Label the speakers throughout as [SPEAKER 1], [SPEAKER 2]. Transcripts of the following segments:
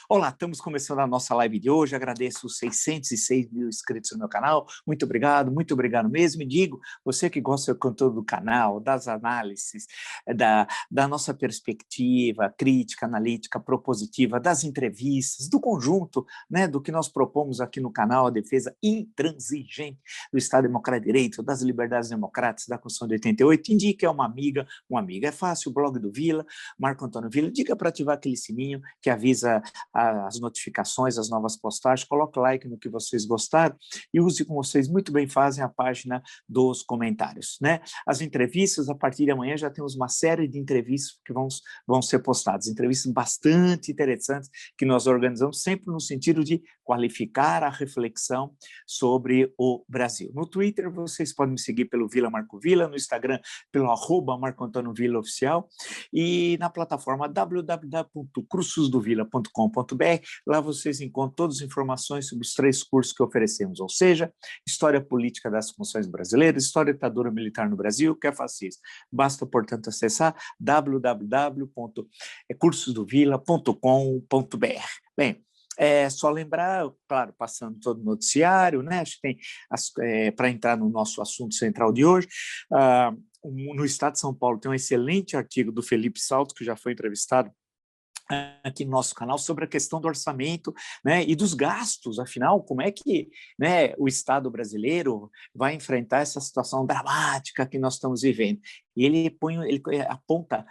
[SPEAKER 1] Olá, estamos começando a nossa live de hoje. Agradeço os 606 mil inscritos no meu canal. Muito obrigado mesmo. E digo, você que gosta do conteúdo do canal, das análises, da nossa perspectiva crítica, analítica, propositiva, das entrevistas, do conjunto, né, do que nós propomos aqui no canal, a defesa intransigente do Estado Democrático de Direito, das liberdades democráticas, da Constituição de 88, indique a uma amiga, um amigo. É fácil, o blog do Vila, Marco Antônio Vila, diga para ativar aquele sininho que avisa as notificações, as novas postagens, coloque like no que vocês gostaram e use, como vocês muito bem fazem, a página dos comentários, né? As entrevistas, a partir de amanhã já temos uma série de entrevistas que vão ser postadas, entrevistas bastante interessantes que nós organizamos sempre no sentido de qualificar a reflexão sobre o Brasil. No Twitter, vocês podem me seguir pelo Vila Marco Vila, no Instagram pelo @Marco Antônio Vila Oficial e na plataforma www.cursosdovila.com.br. Lá vocês encontram todas as informações sobre os 3 cursos que oferecemos, ou seja, História Política das Funções Brasileiras, História da Ditadura Militar no Brasil, que é fascista. Basta, portanto, acessar www.cursosdovila.com.br. Bem, é só lembrar, claro, passando todo o noticiário, né? Acho que tem, para entrar no nosso assunto central de hoje, no Estado de São Paulo tem um excelente artigo do Felipe Salto, que já foi entrevistado aqui no nosso canal, sobre a questão do orçamento, né, e dos gastos, afinal, como é que, né, o Estado brasileiro vai enfrentar essa situação dramática que nós estamos vivendo. E ele aponta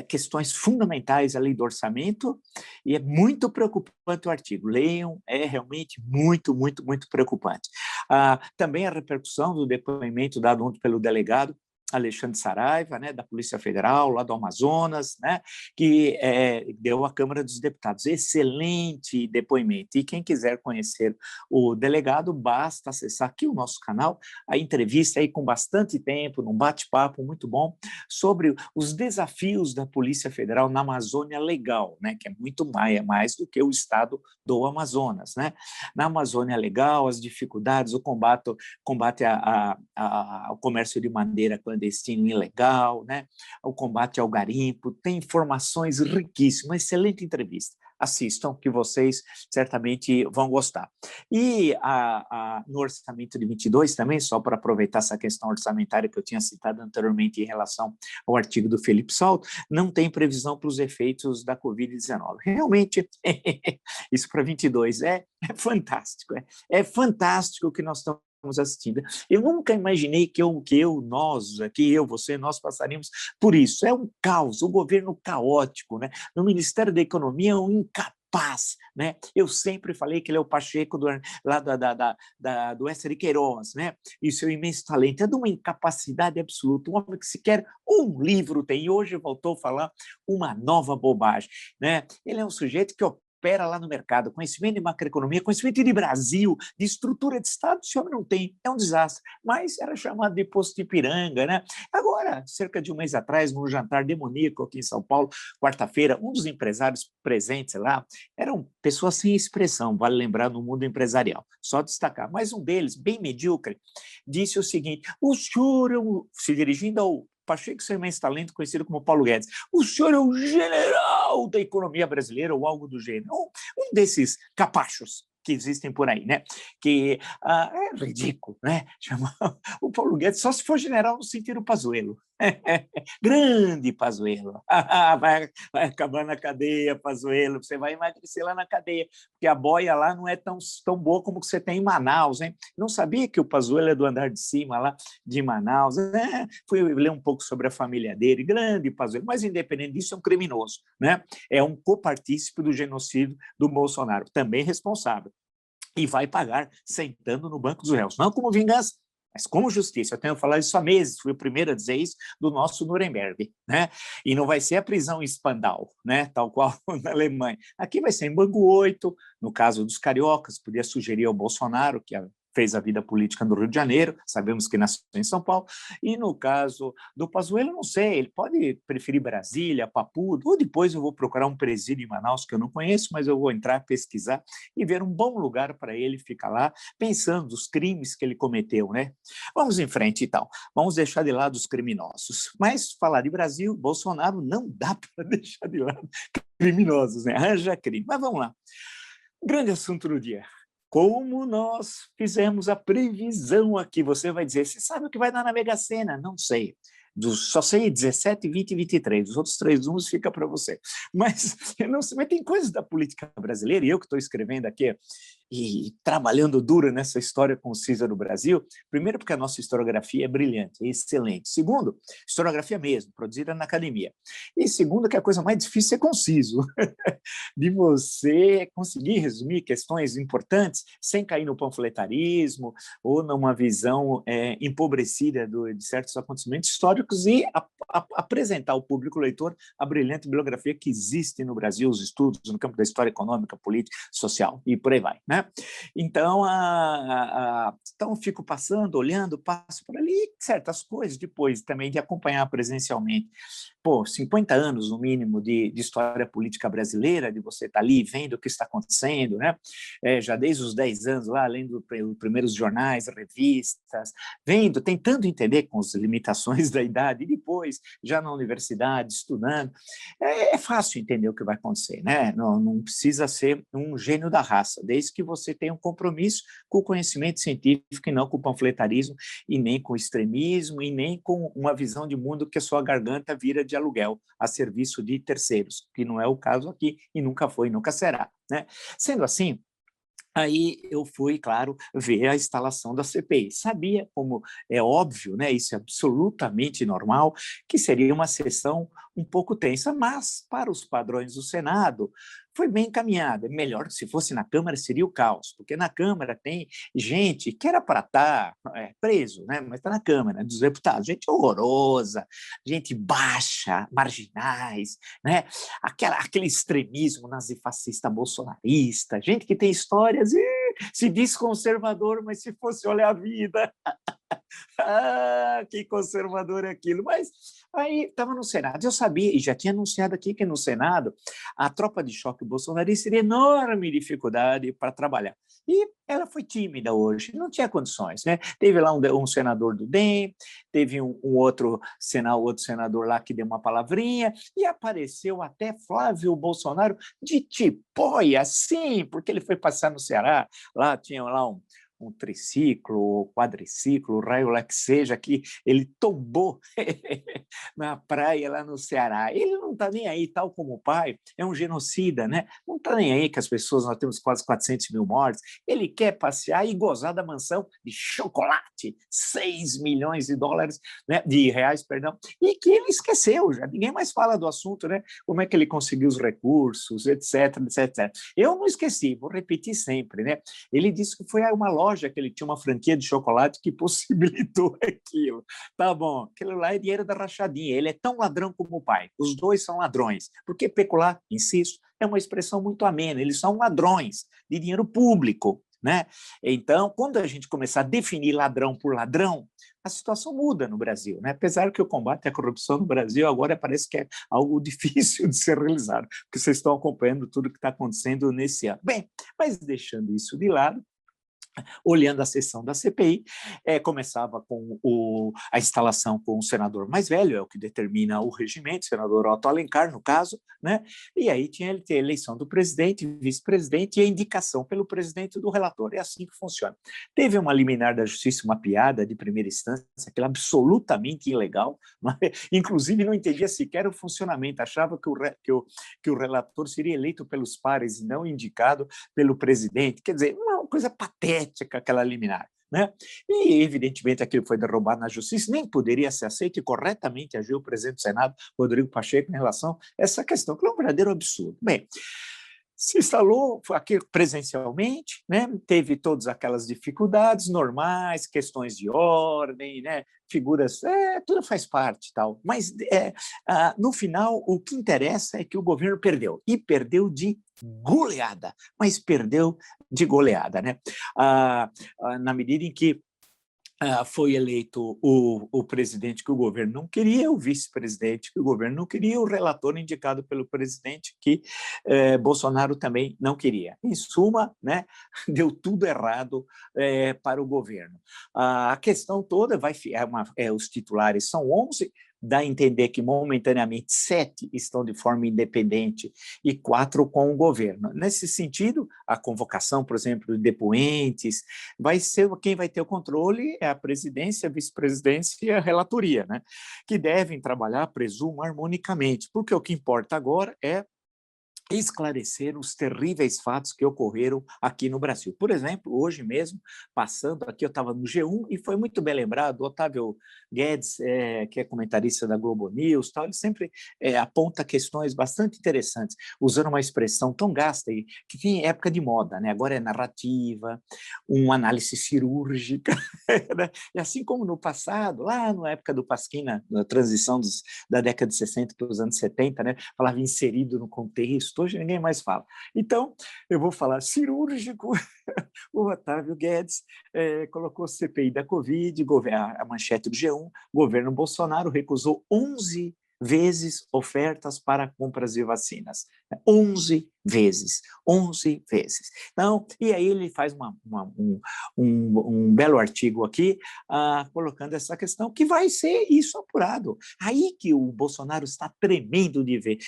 [SPEAKER 1] questões fundamentais ali do orçamento, e é muito preocupante o artigo. Leiam, é realmente muito preocupante. Também a repercussão do depoimento dado ontem pelo delegado Alexandre Saraiva, né, da Polícia Federal, lá do Amazonas, né, que deu à Câmara dos Deputados. Excelente depoimento. E quem quiser conhecer o delegado, basta acessar aqui o nosso canal, a entrevista aí com bastante tempo, num bate-papo muito bom, sobre os desafios da Polícia Federal na Amazônia Legal, né, que é muito mais do que o estado do Amazonas, né? Na Amazônia Legal, as dificuldades, o combate ao comércio de madeira clandestino ilegal, né? O combate ao garimpo, tem informações riquíssimas, excelente entrevista. Assistam, que vocês certamente vão gostar. E no orçamento de 22 também, só para aproveitar essa questão orçamentária que eu tinha citado anteriormente em relação ao artigo do Felipe Salto, não tem previsão para os efeitos da Covid-19. Realmente, isso para 22 é fantástico, é fantástico o que nós estamos assistindo. Eu nunca imaginei que nós passaríamos por isso. É um caos, um governo caótico, né? No Ministério da Economia é um incapaz, né? Eu sempre falei que ele é o Pacheco do S.R. Queiroz, né? E seu imenso talento. É de uma incapacidade absoluta, um homem que sequer um livro tem, e hoje voltou a falar uma nova bobagem, né? Ele é um sujeito que opera lá no mercado, conhecimento de macroeconomia, conhecimento de Brasil, de estrutura de Estado, esse homem não tem, é um desastre, mas era chamado de posto de Ipiranga, né? Agora, cerca de um mês atrás, num jantar demoníaco aqui em São Paulo, quarta-feira, um dos empresários presentes lá, eram pessoas sem expressão, vale lembrar, no mundo empresarial, só destacar, mas um deles, bem medíocre, disse o seguinte: o senhor, se dirigindo ao Pacheco, seu imenso talento, conhecido como Paulo Guedes, o senhor é o general da economia brasileira ou algo do gênero, um desses capachos que existem por aí, né? Que é ridículo, né? Chamar o Paulo Guedes, só se for general no sentido Pazuello. Grande Pazuello. Vai acabar na cadeia, Pazuello, você vai emagrecer lá na cadeia, porque a boia lá não é tão boa como que você tem em Manaus, hein? Não sabia que o Pazuello é do andar de cima lá de Manaus. Fui ler um pouco sobre a família dele, grande Pazuello, mas independente disso é um criminoso, né? É um copartícipe do genocídio do Bolsonaro, também responsável. E vai pagar sentando no banco dos réus, não como vingança, mas como justiça. Eu tenho falado isso há meses, fui o primeiro a dizer isso do nosso Nuremberg, né? E não vai ser a prisão em Spandau, né? Tal qual na Alemanha. Aqui vai ser em Bangu 8, no caso dos cariocas, podia sugerir ao Bolsonaro, que fez a vida política no Rio de Janeiro, sabemos que nasceu em São Paulo, e no caso do Pazuello, não sei, ele pode preferir Brasília, Papudo, ou depois eu vou procurar um presídio em Manaus que eu não conheço, mas eu vou entrar, pesquisar e ver um bom lugar para ele ficar lá, pensando nos crimes que ele cometeu, né? Vamos em frente, então. Vamos deixar de lado os criminosos. Mas falar de Brasil, Bolsonaro não dá para deixar de lado criminosos, né? Arranja crime. Mas vamos lá. Grande assunto do dia. Como nós fizemos a previsão aqui, você vai dizer, você sabe o que vai dar na Mega Sena? Não sei. Só sei 17, 20 e 23, os outros 3 números fica para você. Mas, eu não sei, mas tem coisas da política brasileira, e eu que estou escrevendo aqui, e trabalhando duro nessa história com o Cícero Brasil, primeiro porque a nossa historiografia é brilhante, é excelente. Segundo, historiografia mesmo, produzida na academia. E segundo, que a coisa mais difícil é conciso, de você conseguir resumir questões importantes sem cair no panfletarismo ou numa visão empobrecida de certos acontecimentos históricos e apresentar ao público leitor a brilhante bibliografia que existe no Brasil, os estudos no campo da história econômica, política, social e por aí vai, né? Então, então fico passando, olhando, passo por ali, certas coisas, depois também de acompanhar presencialmente. Pô, 50 anos, no mínimo, de história política brasileira, de você estar ali vendo o que está acontecendo, né? Já desde os 10 anos lá, lendo os primeiros jornais, revistas, vendo, tentando entender com as limitações da idade, e depois, já na universidade, estudando. É fácil entender o que vai acontecer, né? Não precisa ser um gênio da raça, desde que você tenha um compromisso com o conhecimento científico e não com o panfletarismo, e nem com o extremismo, e nem com uma visão de mundo que a sua garganta vira de aluguel a serviço de terceiros, que não é o caso aqui e nunca foi, nunca será, né? Sendo assim, aí eu fui, claro, ver a instalação da CPI. Sabia, como é óbvio, né, isso é absolutamente normal, que seria uma sessão um pouco tensa, mas para os padrões do Senado foi bem encaminhada. Melhor que se fosse na Câmara seria o caos, porque na Câmara tem gente que era para estar preso, né, mas está na Câmara dos Deputados, gente horrorosa, gente baixa, marginais, né, aquele extremismo nazifascista bolsonarista, gente que tem histórias e se diz conservador, mas se fosse olhar a vida, que conservador é aquilo. Mas aí estava no Senado, eu sabia, e já tinha anunciado aqui que no Senado a tropa de choque bolsonarista teria enorme dificuldade para trabalhar. E ela foi tímida hoje, não tinha condições, né? Teve lá um senador do DEM, teve um outro senador lá que deu uma palavrinha, e apareceu até Flávio Bolsonaro de tipóia, sim, porque ele foi passar no Ceará, lá tinha lá um triciclo, quadriciclo, raio lá que seja, que ele tombou na praia lá no Ceará. Ele não está nem aí, tal como o pai, é um genocida, né? Não está nem aí que as pessoas, nós temos quase 400 mil mortes. Ele quer passear e gozar da mansão de chocolate, 6 milhões de dólares, né? De reais, perdão, e que ele esqueceu já. Ninguém mais fala do assunto, né? Como é que ele conseguiu os recursos, etc, etc, etc. Eu não esqueci, vou repetir sempre, né? Ele disse que foi uma loja que ele tinha uma franquia de chocolate que possibilitou aquilo. Tá bom, aquilo lá é dinheiro da rachadinha, ele é tão ladrão como o pai, os dois são ladrões, porque pecular, insisto, é uma expressão muito amena, eles são ladrões de dinheiro público, né? Então, quando a gente começar a definir ladrão por ladrão, a situação muda no Brasil, né? Apesar que o combate à corrupção no Brasil agora parece que é algo difícil de ser realizado, porque vocês estão acompanhando tudo que está acontecendo nesse ano. Bem, mas deixando isso de lado, olhando a sessão da CPI, começava com a instalação com o senador mais velho, é o que determina o regimento, o senador Otto Alencar, no caso, né? E aí tinha a eleição do presidente, vice-presidente e a indicação pelo presidente do relator. É assim que funciona. Teve uma liminar da justiça, uma piada de primeira instância, aquela absolutamente ilegal, mas, inclusive não entendia sequer o funcionamento, achava que o relator seria eleito pelos pares e não indicado pelo presidente. Quer dizer, uma coisa patética, aquela liminar, né? E, evidentemente, aquilo foi derrubado na justiça, nem poderia ser aceito, e corretamente agiu o presidente do Senado, Rodrigo Pacheco, em relação a essa questão, que é um verdadeiro absurdo. Bem, se instalou aqui presencialmente, né? Teve todas aquelas dificuldades normais, questões de ordem, né? Figuras, tudo faz parte, tal. Mas no final o que interessa é que o governo perdeu e perdeu de goleada, mas perdeu de goleada, né? Na medida em que foi eleito o presidente que o governo não queria, o vice-presidente que o governo não queria, o relator indicado pelo presidente que Bolsonaro também não queria. Em suma, né, deu tudo errado para o governo. A questão toda os titulares são 11, dá a entender que momentaneamente 7 estão de forma independente e 4 com o governo. Nesse sentido, a convocação, por exemplo, de depoentes, vai ser quem vai ter o controle é a presidência, a vice-presidência e a relatoria, né? Que devem trabalhar, presumo, harmonicamente, porque o que importa agora é esclarecer os terríveis fatos que ocorreram aqui no Brasil. Por exemplo, hoje mesmo, passando aqui, eu estava no G1 e foi muito bem lembrado, o Otávio Guedes, que é comentarista da Globo News, tal, ele sempre aponta questões bastante interessantes, usando uma expressão tão gasta aí, que tinha época de moda, né? Agora é narrativa, uma análise cirúrgica, né? E assim como no passado, lá na época do Pasquim, na transição da década de 60 para os anos 70, né? Falava inserido no contexto, hoje ninguém mais fala. Então, eu vou falar cirúrgico, o Otávio Guedes colocou CPI da Covid, a manchete do G1, governo Bolsonaro recusou 11 vezes ofertas para compras de vacinas. 11 vezes, 11 vezes. Então, e aí ele faz um belo artigo aqui, colocando essa questão, que vai ser isso apurado. Aí que o Bolsonaro está tremendo de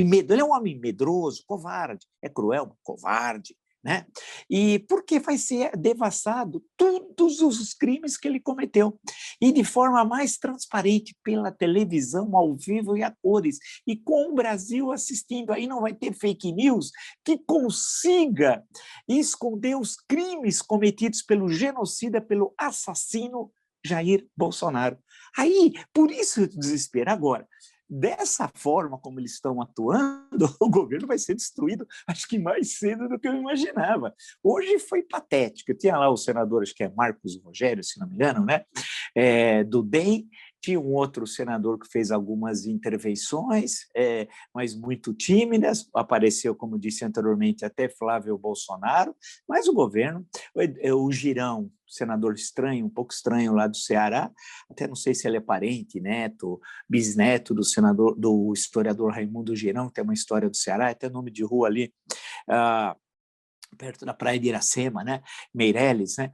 [SPEAKER 1] medo. Ele é um homem medroso, covarde, é cruel, covarde, né? E porque vai ser devassado todos os crimes que ele cometeu, e de forma mais transparente pela televisão, ao vivo e a cores, e com o Brasil assistindo, aí não vai ter fake news que consiga esconder os crimes cometidos pelo genocida, pelo assassino Jair Bolsonaro. Aí, por isso o desespero. Agora, dessa forma como eles estão atuando, o governo vai ser destruído, acho que mais cedo do que eu imaginava. Hoje foi patético. Tinha lá os senadores, que é Marcos Rogério, se não me engano, né? Do DEM, tinha um outro senador que fez algumas intervenções, mas muito tímidas, apareceu, como disse anteriormente, até Flávio Bolsonaro, mas o governo, o Girão, senador estranho, um pouco estranho lá do Ceará, até não sei se ele é parente, neto, bisneto do senador, do historiador Raimundo Girão, que tem uma história do Ceará, até nome de rua ali, perto da praia de Iracema, né? Meireles, né?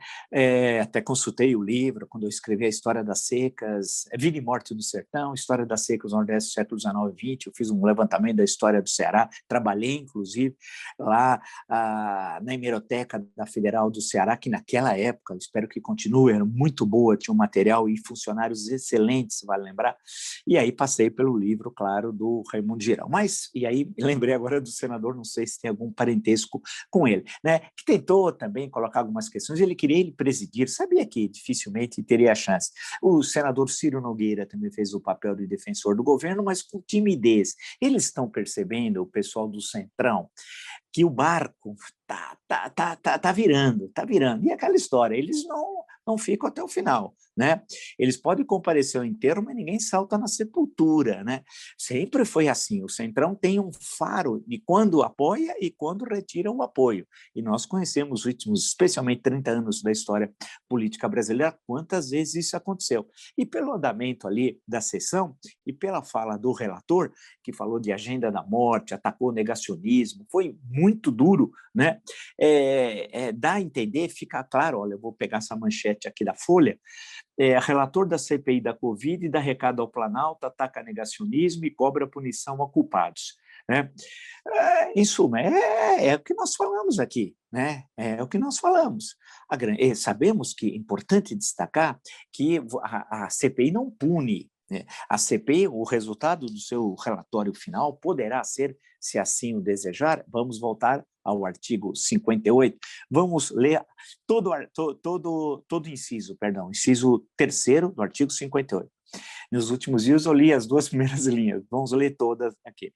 [SPEAKER 1] Até consultei o livro quando eu escrevi a História das Secas, Vida e Morte do Sertão, História das Secas no Nordeste do século XIX e XX, eu fiz um levantamento da história do Ceará, trabalhei, inclusive, lá na hemeroteca da Federal do Ceará, que naquela época, espero que continue, era muito boa, tinha um material e funcionários excelentes, vale lembrar, e aí passei pelo livro, claro, do Raimundo Girão. Mas, e aí lembrei agora do senador, não sei se tem algum parentesco com ele, né, que tentou também colocar algumas questões, ele queria ele presidir, sabia que dificilmente teria a chance. O senador Ciro Nogueira também fez o papel de defensor do governo, mas com timidez. Eles estão percebendo, o pessoal do Centrão, que o barco tá virando. E aquela história, eles não ficam até o final, né? Eles podem comparecer ao enterro, mas ninguém salta na sepultura, né? Sempre foi assim, o Centrão tem um faro de quando apoia e quando retira o apoio. E nós conhecemos os últimos, especialmente 30 anos da história política brasileira, quantas vezes isso aconteceu. E pelo andamento ali da sessão e pela fala do relator, que falou de agenda da morte, atacou o negacionismo, foi muito duro, né? Dá a entender, fica claro, olha, eu vou pegar essa manchete aqui da Folha, relator da CPI da Covid dá recado ao Planalto, ataca negacionismo e cobra punição a culpados. Né? Em suma, é o que nós falamos aqui, né? É o que nós falamos. Sabemos que é importante destacar que a CPI não pune, né? A CPI, o resultado do seu relatório final poderá ser, se assim o desejar, vamos voltar ao artigo 58, vamos ler todo inciso 3º do artigo 58. Nos últimos dias eu li as 2 primeiras linhas, vamos ler todas aqui.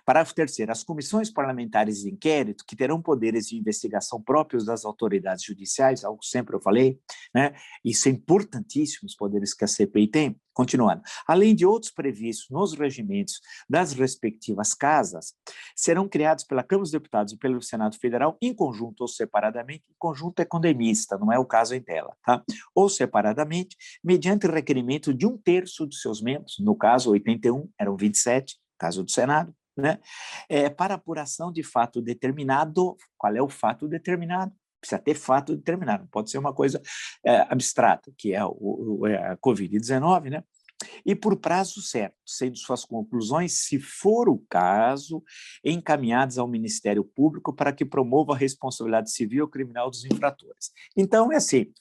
[SPEAKER 1] Parágrafo 3º. As comissões parlamentares de inquérito, que terão poderes de investigação próprios das autoridades judiciais, algo que sempre eu falei, né? Isso é importantíssimo, os poderes que a CPI tem. Continuando. Além de outros previstos nos regimentos das respectivas casas, serão criados pela Câmara dos Deputados e pelo Senado Federal, em conjunto ou separadamente, em conjunto é condemnista, não é o caso em tela, tá? Ou separadamente, mediante requerimento de 1/3 dos seus membros, no caso 81, eram 27, caso do Senado, né? Para apuração de fato determinado. Qual é o fato determinado? Precisa ter fato determinado, não pode ser uma coisa abstrata, que é a Covid-19, né? E por prazo certo, sendo suas conclusões, se for o caso, encaminhadas ao Ministério Público para que promova a responsabilidade civil ou criminal dos infratores. Então, é assim,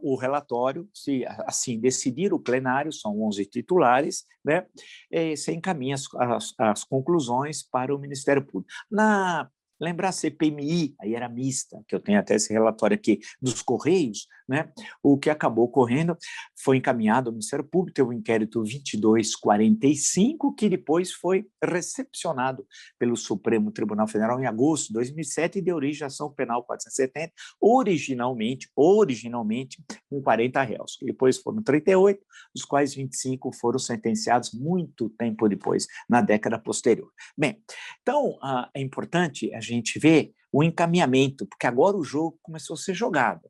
[SPEAKER 1] o relatório, se assim decidir o plenário, são 11 titulares, né, você encaminha as conclusões para o Ministério Público. Lembrar a CPMI, aí era mista, que eu tenho até esse relatório aqui dos Correios, né? O que acabou ocorrendo foi encaminhado ao Ministério Público, teve o inquérito 2245, que depois foi recepcionado pelo Supremo Tribunal Federal em agosto de 2007 e deu origem à ação penal 470, originalmente com 40 réus, que depois foram 38, dos quais 25 foram sentenciados muito tempo depois, na década posterior. Bem, então é importante a gente ver o encaminhamento, porque agora o jogo começou a ser jogado.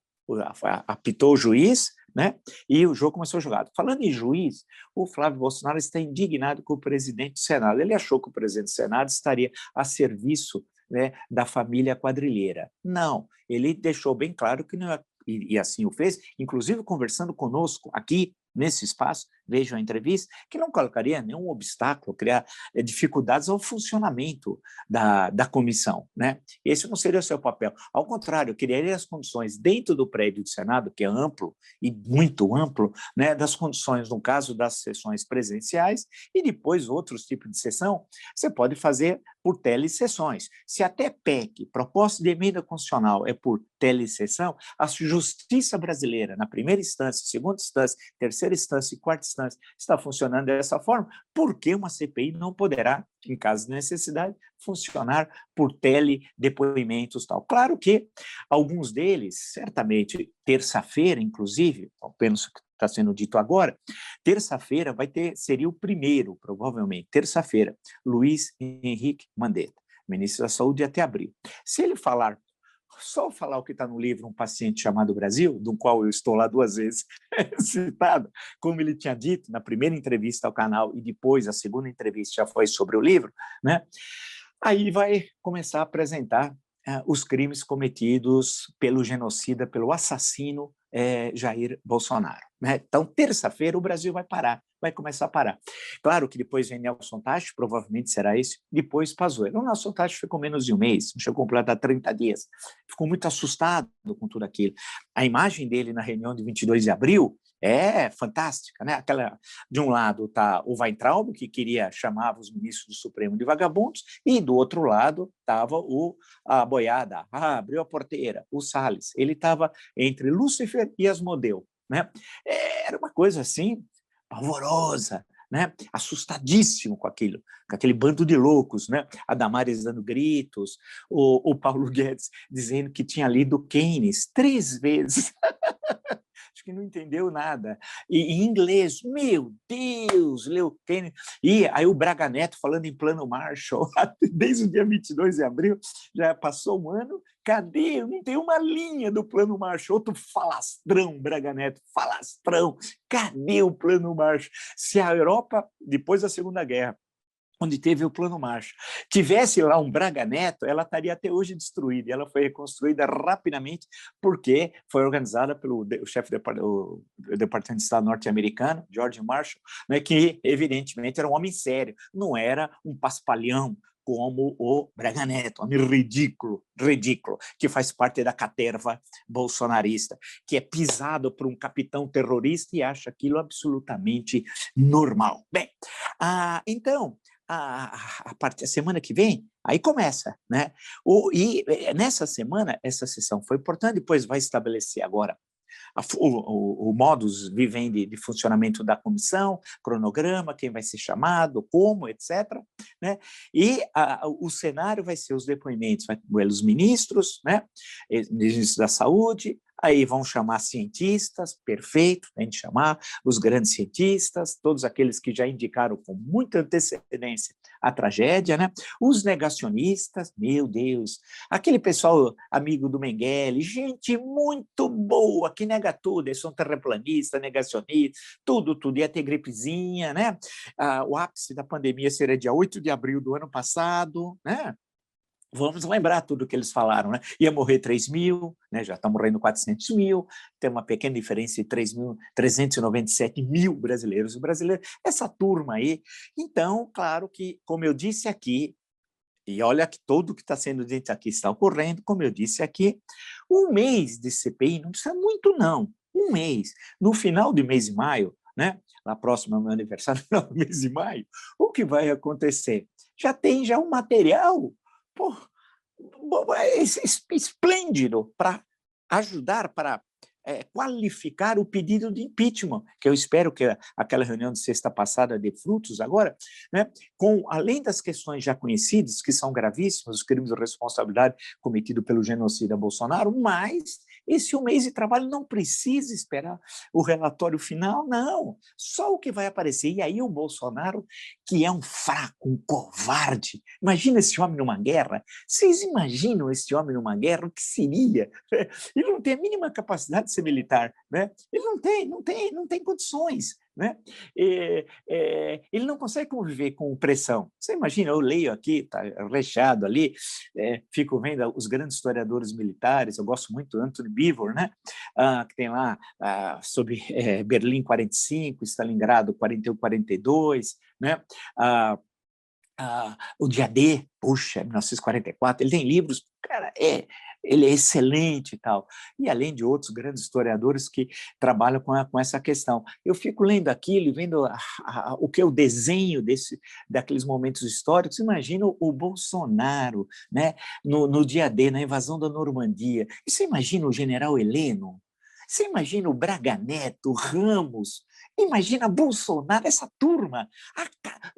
[SPEAKER 1] Apitou o juiz, né? E o jogo começou jogado. Falando em juiz, o Flávio Bolsonaro está indignado com o presidente do Senado. Ele achou que o presidente do Senado estaria a serviço, né, da família quadrilheira. Não, ele deixou bem claro que não é, e assim o fez, inclusive conversando conosco aqui nesse espaço, vejam a entrevista, que não colocaria nenhum obstáculo, criar dificuldades ao funcionamento da comissão, né? Esse não seria o seu papel. Ao contrário, criaria as condições dentro do prédio do Senado, que é amplo e muito amplo, né, das condições, no caso das sessões presenciais, e depois outros tipos de sessão, você pode fazer por telesessões. Se até PEC, proposta de emenda constitucional, é por telesessão, a justiça brasileira, na primeira instância, segunda instância, terceira instância e quarta instância, está funcionando dessa forma, por que uma CPI não poderá, em caso de necessidade, funcionar por teledepoimentos e tal? Claro que alguns deles, certamente, terça-feira, inclusive, apenas que está sendo dito agora, terça-feira seria o primeiro, provavelmente, terça-feira, Luiz Henrique Mandetta, ministro da Saúde até abril. Se ele só falar o que está no livro Um Paciente Chamado Brasil, do qual eu estou lá 2 vezes citado, como ele tinha dito na primeira entrevista ao canal e depois a segunda entrevista já foi sobre o livro, né? Aí vai começar a apresentar os crimes cometidos pelo genocida, pelo assassino Jair Bolsonaro, né? Então, terça-feira, o Brasil vai começar a parar. Claro que depois vem Nelson Teich, provavelmente será esse, depois Pazuello. O Nelson Teich ficou menos de um mês, não chegou a completar 30 dias. Ficou muito assustado com tudo aquilo. A imagem dele na reunião de 22 de abril é fantástica, né? De um lado está o Weintraub, que chamava os ministros do Supremo de vagabundos, e do outro lado estava a boiada, abriu a porteira, o Salles. Ele estava entre Lúcifer e Asmodeu, né? Era uma coisa assim, pavorosa, né? Assustadíssimo com aquele bando de loucos, né? A Damares dando gritos, o Paulo Guedes dizendo que tinha lido Keynes 3 vezes. Acho que não entendeu nada. E em inglês, meu Deus, leu Keynes. E aí o Braga Neto falando em plano Marshall, desde o dia 22 de abril, já passou um ano, cadê? Não tem uma linha do plano Marshall. Outro falastrão, Braga Neto, falastrão. Cadê o plano Marshall? Se a Europa, depois da Segunda Guerra, onde teve o Plano Marshall, tivesse lá um Braga Neto, ela estaria até hoje destruída. Ela foi reconstruída rapidamente porque foi organizada pelo chefe do Departamento de Estado norte-americano, George Marshall, né, que evidentemente era um homem sério, não era um paspalhão como o Braga Neto, homem ridículo, que faz parte da caterva bolsonarista, que é pisado por um capitão terrorista e acha aquilo absolutamente normal. Bem, então, a semana que vem, aí começa, né? E nessa semana, essa sessão foi importante, depois vai estabelecer agora o modus vivendi de funcionamento da comissão, cronograma, quem vai ser chamado, como, etc. Né? E o cenário vai ser os depoimentos, vai ter os ministros, né? Ministros da Saúde, aí vão chamar cientistas, perfeito, tem de chamar os grandes cientistas, todos aqueles que já indicaram com muita antecedência a tragédia, né? Os negacionistas, meu Deus, aquele pessoal amigo do Mengele, gente muito boa, que nega tudo, eles são terraplanistas, negacionistas, tudo, ia ter gripezinha, né? O ápice da pandemia seria dia 8 de abril do ano passado, né? Vamos lembrar tudo que eles falaram, né? Ia morrer 3 mil, né? Já está morrendo 400 mil, tem uma pequena diferença de 397 mil brasileiros e brasileiras, essa turma aí. Então, claro que, como eu disse aqui, e olha que tudo que está sendo dito aqui está ocorrendo, como eu disse aqui, um mês de CPI não precisa muito, não. Um mês. No final do mês de maio, né? Na próxima, meu aniversário, no final do mês de maio, o que vai acontecer? Já tem um material, pô, esplêndido para ajudar, para qualificar o pedido de impeachment, que eu espero que aquela reunião de sexta passada dê frutos agora, né? Além das questões já conhecidas, que são gravíssimas, os crimes de responsabilidade cometidos pelo genocida Bolsonaro, mas esse um mês de trabalho não precisa esperar o relatório final, não. Só o que vai aparecer. E aí o Bolsonaro, que é um fraco, um covarde, imagina esse homem numa guerra. Vocês imaginam esse homem numa guerra? O que seria? Ele não tem a mínima capacidade de ser militar, né? Ele não tem condições, né? Ele não consegue conviver com pressão. Você imagina, eu leio aqui, está recheado ali, fico vendo os grandes historiadores militares, eu gosto muito do Anthony Beevor, né? Que tem lá sobre Berlim 45, Stalingrado 41, 42, né? O Dia D, puxa, 1944, ele tem livros, cara, ele é excelente e tal. E além de outros grandes historiadores que trabalham com essa questão. Eu fico lendo aquilo e vendo o que é o desenho daqueles momentos históricos. Imagina o Bolsonaro, né, no Dia D, na invasão da Normandia. E você imagina o general Heleno? Você imagina o Braga Neto, Ramos, imagina Bolsonaro, essa turma.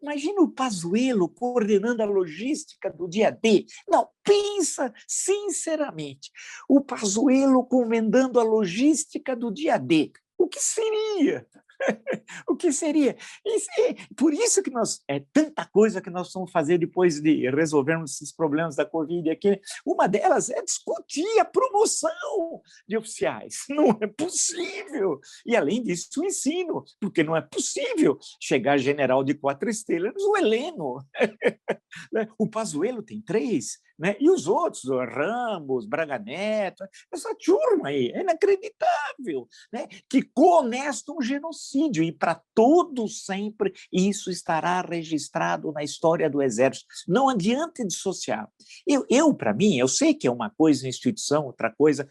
[SPEAKER 1] Imagina o Pazuello coordenando a logística do dia D. Não, pensa sinceramente. O Pazuello comandando a logística do dia D. O que seria? O que seria? Por isso que tanta coisa que nós vamos fazer depois de resolvermos esses problemas da Covid aqui. Uma delas é discutir a promoção de oficiais. Não é possível. E, além disso, o ensino, porque não é possível chegar general de 4 estrelas o Heleno. O Pazuello tem 3, né? E os outros, o Ramos, Braga Neto, essa turma aí, é inacreditável, né? Que conestam um genocídio, e para todos sempre isso estará registrado na história do Exército. Não adianta dissociar. Para mim, eu sei que é uma coisa instituição, outra coisa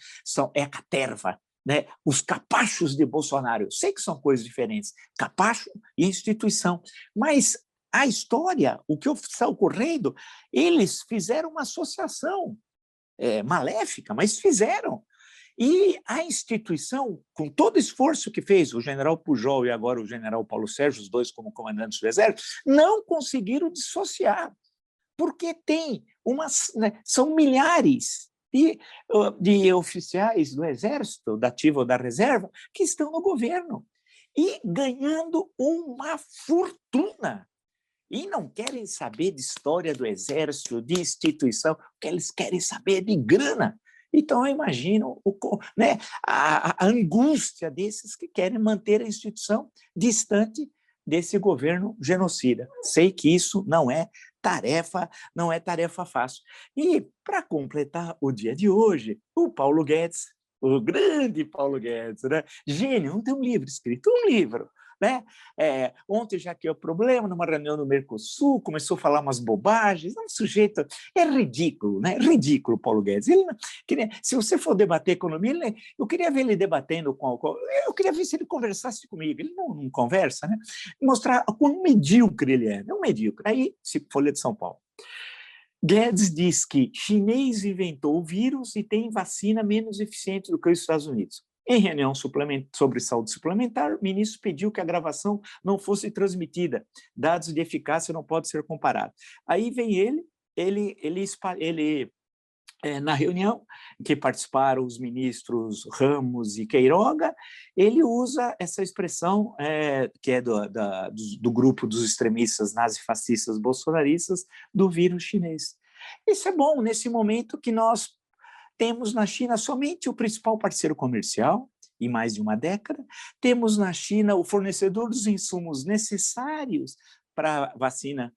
[SPEAKER 1] é a caterva, né? Os capachos de Bolsonaro, eu sei que são coisas diferentes, capacho e instituição, mas a história, o que está ocorrendo, eles fizeram uma associação maléfica, mas fizeram. E a instituição, com todo o esforço que fez o general Pujol e agora o general Paulo Sérgio, os dois como comandantes do Exército, não conseguiram dissociar, porque são milhares de oficiais do Exército, da ativa ou da reserva, que estão no governo e ganhando uma fortuna. E não querem saber de história do Exército, de instituição, que eles querem saber de grana. Então, eu imagino né, a angústia desses que querem manter a instituição distante desse governo genocida. Sei que isso não é tarefa fácil. E, para completar o dia de hoje, o Paulo Guedes, o grande Paulo Guedes, né? Gênio, não tem um livro escrito, um livro. Né? Ontem já que é o problema, numa reunião no Mercosul, começou a falar umas bobagens, um sujeito, é ridículo, né? Ridículo, Paulo Guedes. Se você for debater economia, eu queria ver ele debatendo eu queria ver se ele conversasse comigo, ele não conversa, né? Mostrar quão medíocre ele é um medíocre. Aí, Folha de São Paulo. Guedes diz que chinês inventou o vírus e tem vacina menos eficiente do que os Estados Unidos. Em reunião sobre saúde suplementar, o ministro pediu que a gravação não fosse transmitida. Dados de eficácia não podem ser comparados. Aí vem na reunião que participaram os ministros Ramos e Queiroga, ele usa essa expressão que é do grupo dos extremistas nazifascistas bolsonaristas do vírus chinês. Isso é bom nesse momento que nós temos na China somente o principal parceiro comercial, em mais de uma década, temos na China o fornecedor dos insumos necessários para a vacina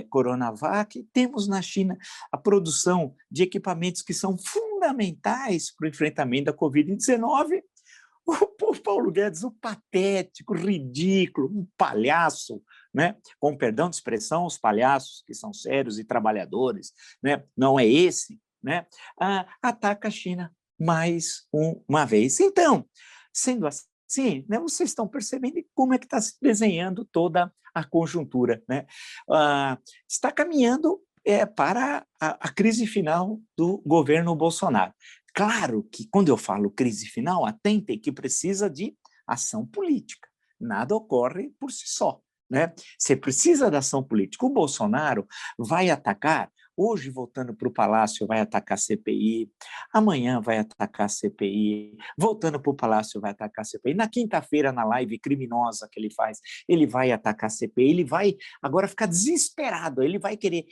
[SPEAKER 1] Coronavac, temos na China a produção de equipamentos que são fundamentais para o enfrentamento da Covid-19. O Paulo Guedes, o patético, ridículo, um palhaço, né? Com perdão de expressão, os palhaços que são sérios e trabalhadores, né? Não é esse, né? Ataca a China mais uma vez. Então, sendo assim, né, vocês estão percebendo como é que está se desenhando toda a conjuntura, né? Está caminhando para a crise final do governo Bolsonaro. Claro que, quando eu falo crise final, atentem que precisa de ação política. Nada ocorre por si só, né? Você precisa da ação política. O Bolsonaro vai atacar, hoje, voltando para o Palácio, vai atacar a CPI, amanhã vai atacar a CPI, voltando para o Palácio, vai atacar a CPI, na quinta-feira, na live criminosa que ele faz, ele vai atacar a CPI, ele vai agora ficar desesperado, ele vai querer,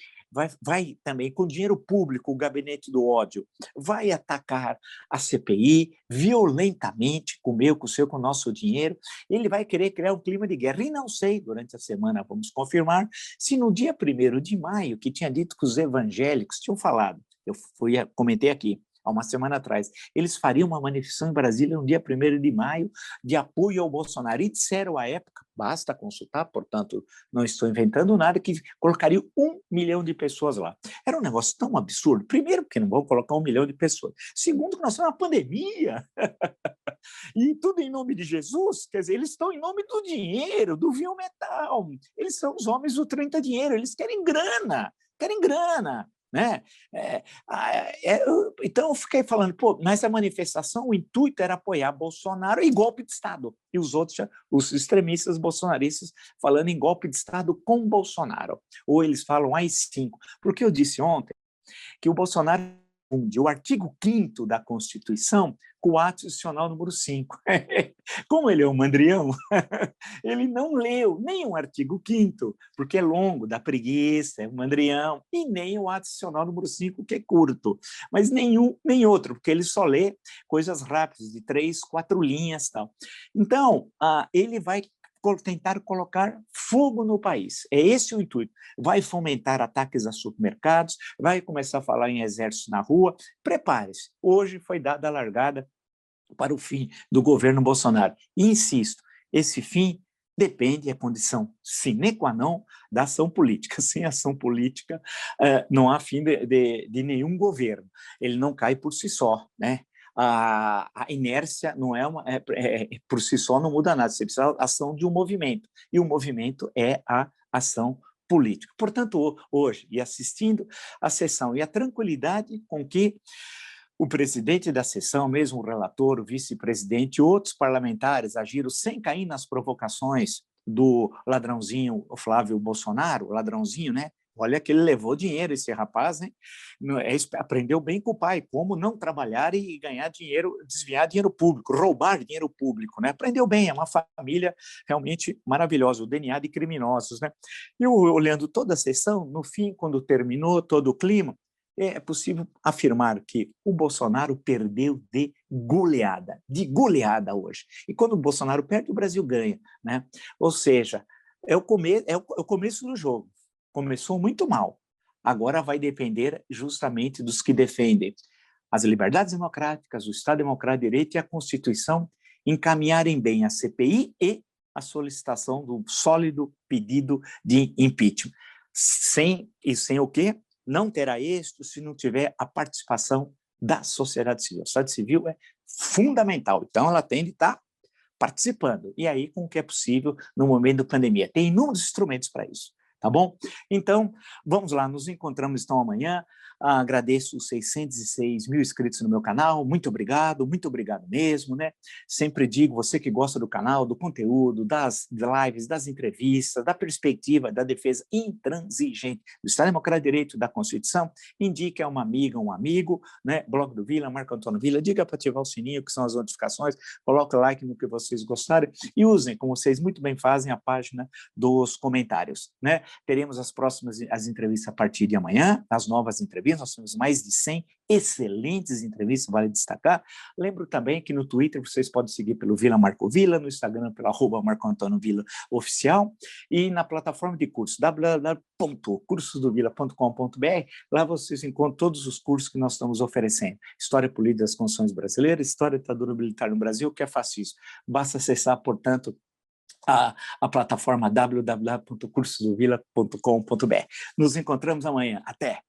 [SPEAKER 1] vai também, com dinheiro público, o gabinete do ódio, vai atacar a CPI violentamente, com o meu, com o seu, com o nosso dinheiro, ele vai querer criar um clima de guerra, e não sei, durante a semana vamos confirmar, se no dia 1º de maio, que tinha dito que os evangélicos tinham falado, eu comentei aqui, há uma semana atrás, eles fariam uma manifestação em Brasília no dia 1º de maio de apoio ao Bolsonaro, e disseram à época, basta consultar, portanto, não estou inventando nada, que colocariam 1 milhão de pessoas lá. Era um negócio tão absurdo, primeiro, porque não vão colocar 1 milhão de pessoas, segundo, que nós estamos na pandemia, e tudo em nome de Jesus, quer dizer, eles estão em nome do dinheiro, do vil metal, eles são os homens do 30 dinheiro, eles querem grana, né? Então eu fiquei falando, nessa manifestação o intuito era apoiar Bolsonaro e golpe de Estado, e os outros, os extremistas bolsonaristas, falando em golpe de Estado com Bolsonaro, ou eles falam AI-5, porque eu disse ontem que o Bolsonaro confunde o artigo 5º da Constituição com o ato institucional número 5. Como ele é um mandrião, ele não leu nem o artigo 5º, porque é longo, dá preguiça, é um mandrião, e nem o ato institucional número 5, que é curto, mas nenhum nem outro, porque ele só lê coisas rápidas, de 3, 4 linhas. Tal. Então, ele vai tentar colocar fogo no país. É esse o intuito. Vai fomentar ataques a supermercados, vai começar a falar em exército na rua. Prepare-se. Hoje foi dada a largada para o fim do governo Bolsonaro. E insisto, esse fim depende, é condição sine qua non da ação política. Sem ação política, não há fim de nenhum governo. Ele não cai por si só, né? A inércia não por si só não muda nada, você precisa da ação de um movimento, e o movimento é a ação política. Portanto, hoje, e assistindo a sessão, e a tranquilidade com que o presidente da sessão, mesmo o relator, o vice-presidente e outros parlamentares agiram sem cair nas provocações do ladrãozinho, o Flávio Bolsonaro, o ladrãozinho, né? Olha que ele levou dinheiro, esse rapaz, hein? Aprendeu bem com o pai, como não trabalhar e ganhar dinheiro, desviar dinheiro público, roubar dinheiro público, né? Aprendeu bem, é uma família realmente maravilhosa, o DNA de criminosos, né? E olhando toda a sessão, no fim, quando terminou todo o clima, é possível afirmar que o Bolsonaro perdeu de goleada hoje. E quando o Bolsonaro perde, o Brasil ganha, né? Ou seja, é o começo do jogo. Começou muito mal. Agora vai depender justamente dos que defendem as liberdades democráticas, o Estado Democrático de Direito e a Constituição encaminharem bem a CPI e a solicitação do sólido pedido de impeachment. Sem o quê? Não terá êxito se não tiver a participação da sociedade civil. A sociedade civil é fundamental, então ela tem de estar participando, e aí com o que é possível no momento da pandemia. Tem inúmeros instrumentos para isso. Tá bom? Então, vamos lá, nos encontramos então amanhã, Agradeço os 606 mil inscritos no meu canal, muito obrigado mesmo, né? Sempre digo, você que gosta do canal, do conteúdo, das lives, das entrevistas, da perspectiva da defesa intransigente do Estado Democrático de Direito da Constituição, indique a uma amiga, um amigo, né? Blog do Vila, Marco Antônio Vila, diga para ativar o sininho, que são as notificações, coloque o like no que vocês gostarem e usem, como vocês muito bem fazem, a página dos comentários, né? Teremos as entrevistas a partir de amanhã, as novas entrevistas, nós temos mais de 100 excelentes entrevistas, vale destacar. Lembro também que no Twitter vocês podem seguir pelo Vila Marco Vila, no Instagram pelo @MarcoAntônio Vila Oficial e na plataforma de cursos www.cursosdovila.com.br. Lá vocês encontram todos os cursos que nós estamos oferecendo. História política das Constituições Brasileiras, História da ditadura militar no Brasil, que é fácil. Basta acessar, portanto, a plataforma www.cursosdovila.com.br. Nos encontramos amanhã. Até!